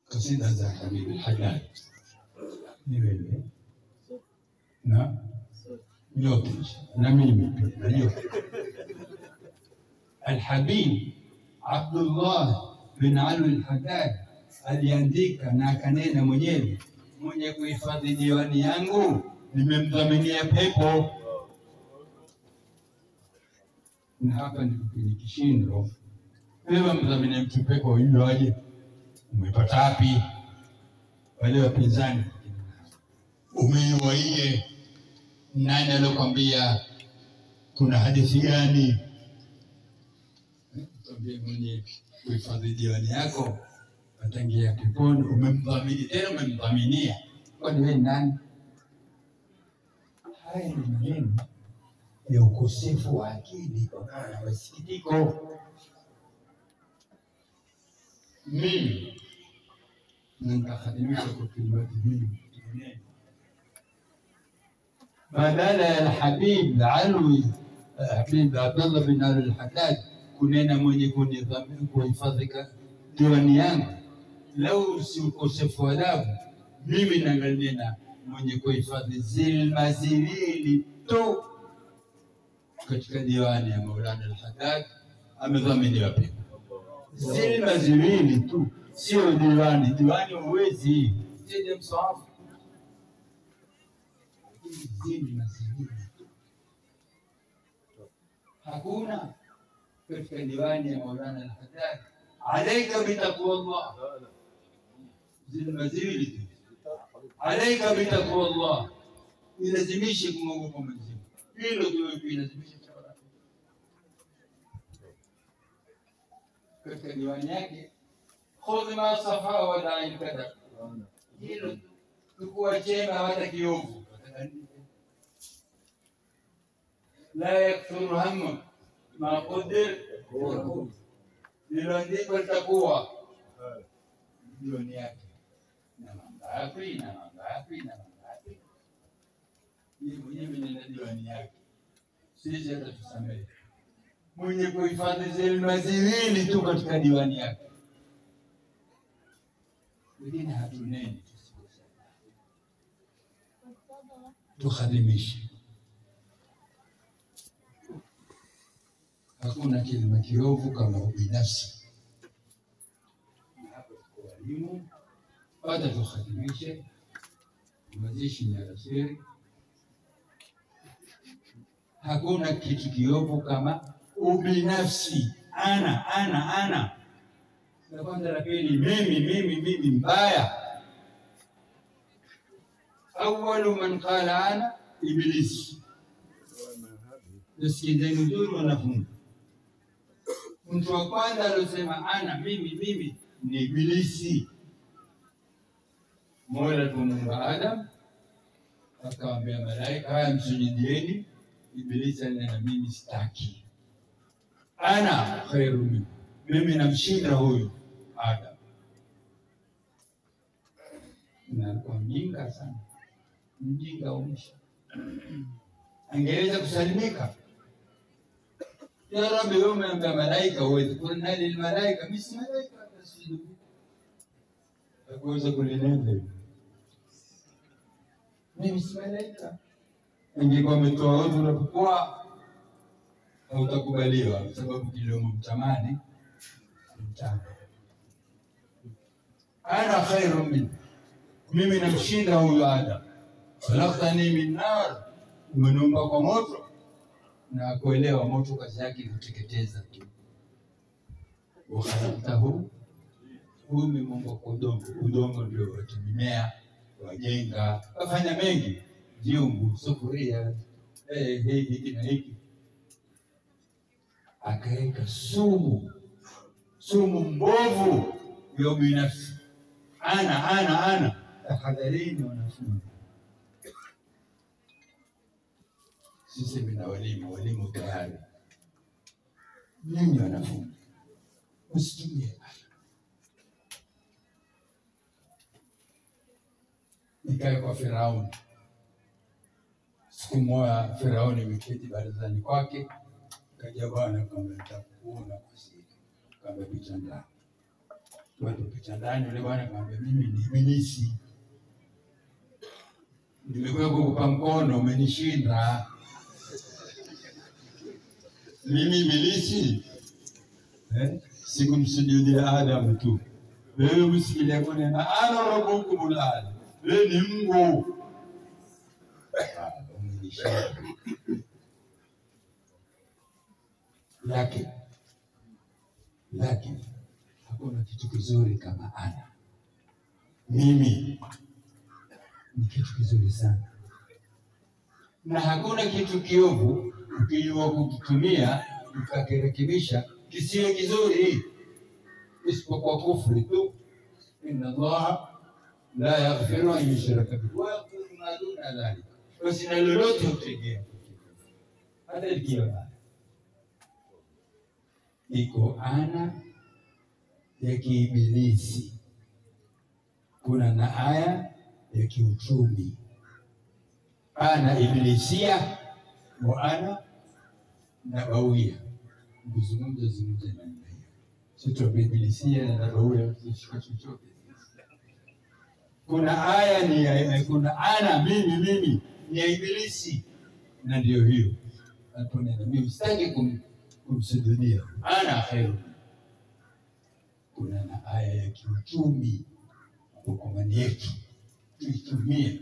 kasida za Habib al-Haddad ni wewe na yote na mimi na yote. Al-Habib Abdullah bin Ali al-Haddad aliandika na akanena mwenyewe, mwenye kuhifadhi diwani yangu nimemdhaminia pepo. Na hapa ni kishindo. Wewe mdhamini mtu pepo hilo aje? Umepata wapi? Wale wapinzani umeiwaie, nani alokuambia? Kuna hadithi gani? Tuambie mwenye kuhifadhi diwani yako atangia peponi, umemdhamini tena umemdhaminia. Kwani wewe nani? Haya ni maneno ya ukosefu wa akili kutokana na masikitiko. Mimi nikahadimisha kwa kilimati hii badala ya Al-Habib Alwi Habib Abdullah bin Ali al-Haddad kunena mwenye kunidhamini kuhifadhi diwani yangu, lau si ukosefu wa adabu, mimi nanganena mwenye kuhifadhi zilma ziwili tu katika diwani ya Maulana al-Haddad amedhaminiwa pepo. Zilma ziwili tu, sio diwani. Diwani huwezi sije msahafu. Zilma ziwili tu hakuna katika diwani ya Maulana al-Haddad. Alaika bitaqwa Allah, zilma ziwili tu. Alaika bitaqwa Allah, ilazimishe kumwogopa Mwenyezi Mungu. Hilo ndio ilazimisha katika diwani yake. Khudh ma safa wa da'il kadar, hilo tukua chema hata kiovu. La yakthuru hamma ma qadir, hilo ndilo litakuwa diwani yake. Na mangapi na mangapi na mangapi, yeye mwenyewe ni diwani yake. Sisi hata tusamehe mwenye kuhifadhi zilma ziwili tu katika diwani yake. Wengine hatuneni, tukhadimishe. Hakuna kilima kiovu kama ubinafsi. Hapa kwa walimu hata tukhadimishe mazishi ya rasili. Hakuna kitu kiovu kama ubinafsi. Ana. Na kwanza la pili, mimi mbaya. Awwalu man qala ana Iblis. Nisikizeni nzuri wanafunzi. Mtu wa kwanza alosema ana mimi ni Ibilisi. Mola tumuumba Adam, akawaambia malaika, haya msujudieni. Ibilisi alinena mimi sitaki. Ana khairu minhu, mimi namshinda huyu Adam. Na kwa mjinga sana, mjinga umsha angeweza kusalimika. Ya Rabbi, wewe umeambia malaika huwezi kunena lil malaika, mimi si malaika tasujudu. Hakuweza kulinena mimi si malaika. Ingekuwa umetoa udhu unapokuwa hautakubaliwa kwa sababu kilomo mtamani mtana. Ana khairu min, mimi namshinda huyu Adam. Khalaqtani min nar, umeniumba kwa moto. Na kuelewa moto kazi yake kuteketeza tu. Wa khalaqtahu, umemuumba kwa udongo ndio watumimea, wajenga, wafanya mengi, viungu, sufuria, hiki na hiki. Akaeka sumu mbovu ya ubinafsi. Ana. Tahadharini wanafunzi. Sisi bila walimu tayari. Nyinyi wanafunzi msitumie. Ikae kwa Firauni. Siku moja Firauni ameketi barazani kwake, kaja bwana kama nitakuona kwa siri, kama picha ndani. watu kitandani, yule bwana akamwambia, mimi ni ibilisi, nimekuja kukupa mkono, umenishinda. Mimi ibilisi sikumsujudia Adam tu. Wewe msikilia kunena ana rabbukumul aala, wewe ni Mungu. Lakini hakuna kitu kizuri kama ana. Mimi ni kitu kizuri sana, na hakuna kitu kiovu ukijua kukitumia ukakirekebisha kisiwe kizuri, isipokuwa kufri tu. Inna Allaha la yaghfiru an yushraka bihi wa yaghfiru ma duna dhalika, basi na lolote utegea hata ikiwa iko ana ya kiibilisi. Kuna na aya ya kiuchumi, ana ibilisia wa ana nabawia. Kuzungumza na sio ibilisia na nabawia kushika chochote. Kuna aya kuna ana mimi ni ibilisi, na ndio hiyo aponena mimi sitaki kumsujudia ana khairu. Kuna na aya ya kiuchumi kwa mani yetu tuitumie.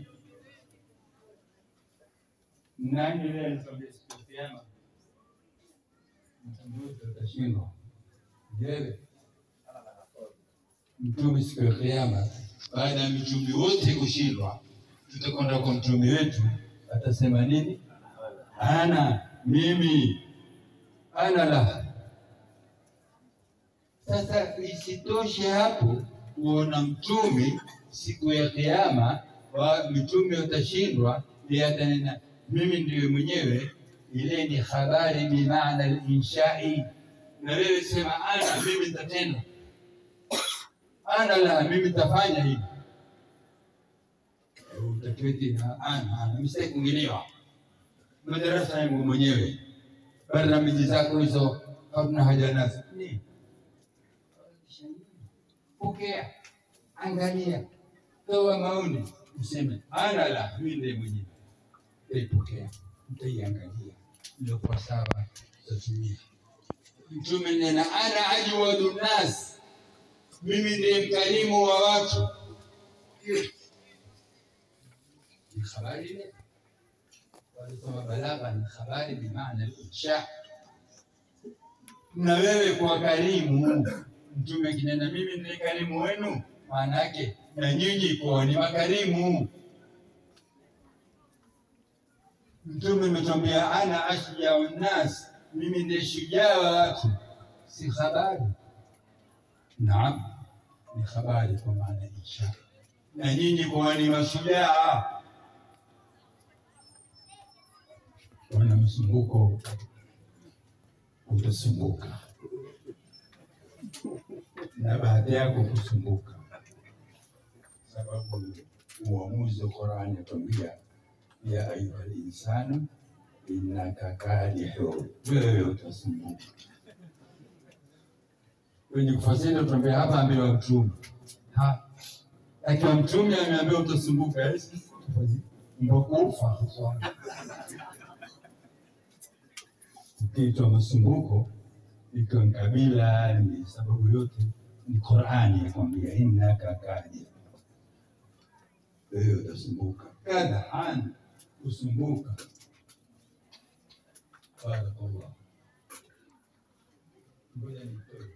Nani leo tungesema mtume tutashindwa? Je, mtume siku ya Kiyama baada ya mitume wote kushindwa, tutakwenda kwa mtume wetu, atasema nini? Ana mimi, ana la. Sasa isitoshe hapo kuona mtume siku ya Kiyama wa mitume watashindwa, yeye atanena mimi ndiye mwenyewe. Ile ni habari bi maana al-inshai, na wewe sema ana mimi nitatenda, ana la mimi nitafanya hivi. Utaketi na ana mstake kuingiliwa madarasa yangu mwenyewe, barnamiji zako hizo hatuna haja nazo. Ni pokea, angalia, toa maoni, useme ana la mimi ndiye mwenyewe. Ipokea, mtaiangalia ndio kwa sawa tutatumia. Mtume nena ana ajwadu nas, mimi ndiye mkarimu wa watu. Ni habari ile walisoma balagha, ni habari bi maana al-insha. Na wewe kwa karimu, mtume kinena mimi ndiye karimu wenu, maana yake na nyinyi kwa ni makarimu. Mtume ametuambia ana ashja'u nas, mimi ndiye shujaa wa watu, si habari. Naam, ni habari kwa maana insha, na nyinyi kwa ni mashujaa. Wana msumbuko, utasumbuka, na baada yako kusumbuka, sababu uamuzi wa Qur'ani unatuambia ya ayuha insanu innaka kadihun, wewe utasumbuka. Kwenye kufasiri tunambia hapa ambiwa mtume. Akiwa mtume ameambiwa utasumbuka, ndio kufa. Kitu masumbuko iko kabila, ni sababu yote ni Qur'ani yakwambia innaka kadihun, wewe utasumbuka. Kadhan kusumbuka. Barakallah. Ngoja nitoe.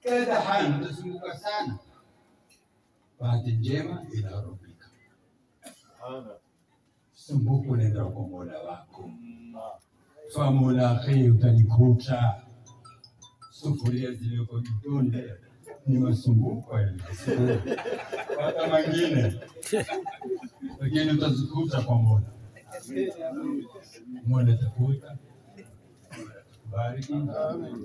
Kadhan utasumbuka sana. Bahati njema ila rabbika. Sumbuko nenda kwa Mola wako. Famulaqi utanikuta. Sufuria zilizoko jikoni ni masumbuko yale. Hata mengine. Lakini utazikuta kwa Mola. Mola atakuta. Bariki. Amen.